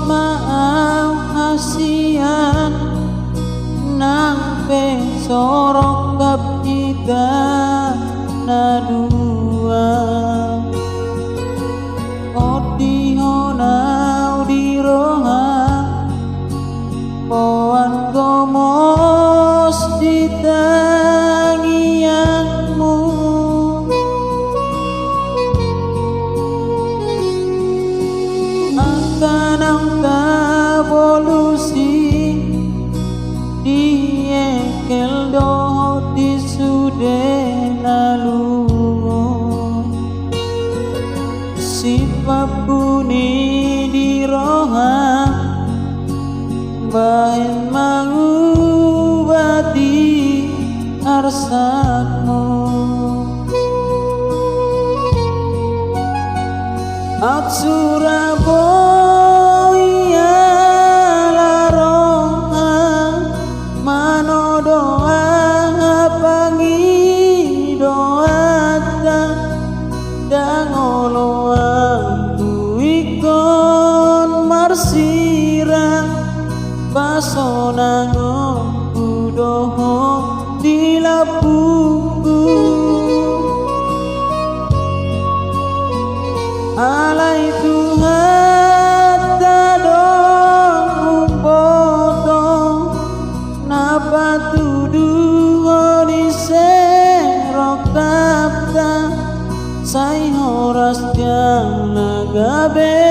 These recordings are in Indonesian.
maaf hasian nang pesorok kap kita na dua odi honau di roha poan gomos di tangianmu akan angka polusi diekel doh di sudena lungo si papuni di roha bahen mangubati arsatmu at Surabaya laroha mano doa pangi doata dangoloa tu ikon marsira pasonango kudoho di lapuku alai Tuhan tadong potong napa tuduh di serokapta sai horas jang nagabe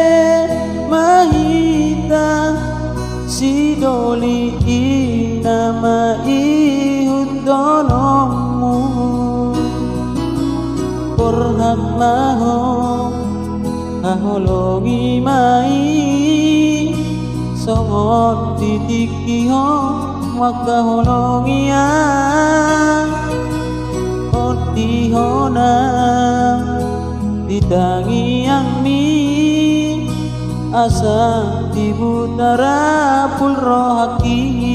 mahita si doli nama ihudonomu korhat maho kaholongi mai songon titikiho makaholongia otihona ditangiang mi asa dibutara pulrohaki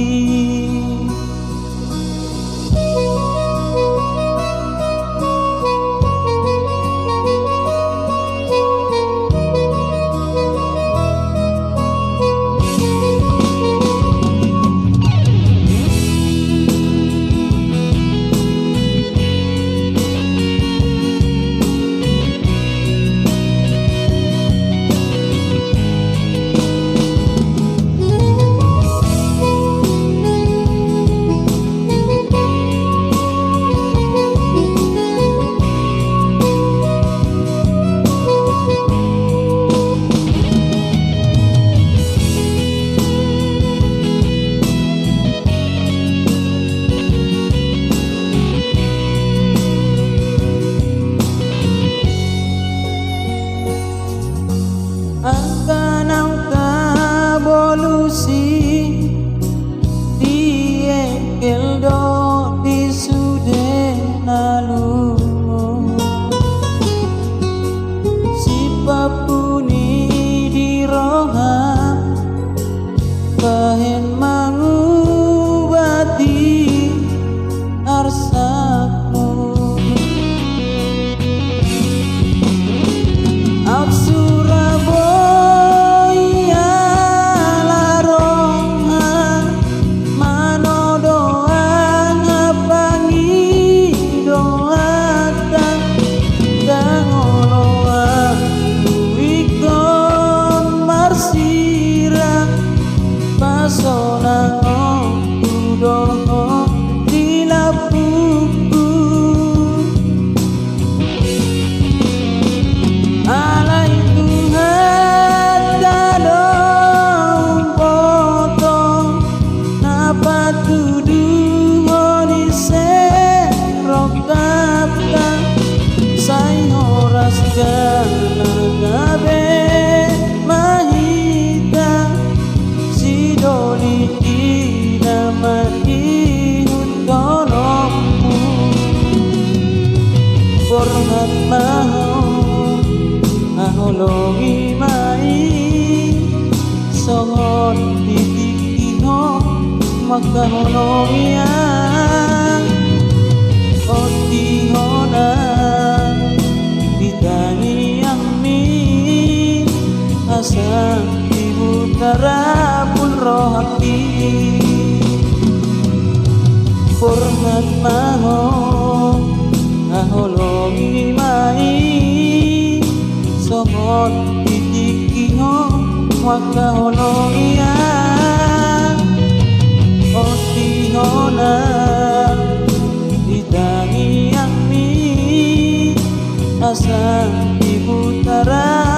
akan angka polusi diekel do di sudena lungo si papuni di roha bahen mangubati arsakmu at Surabaya laroha mano doa pangi doata dangoloa tuikon marsira pasonango kudoho di lapuku alai Tuhan tadong potong napa tuduh di serokapta sai horas janagabe mahita si doli nama ihudonomu korhat maho aholongi mai songon titikiho makaholongia otihona ditangiang mi asa ibu tarapun roh hati Purnat maho ngaholongi mai Somot titik iho waka holongi ya Oti hona ditangi yang mi Asa ibu tara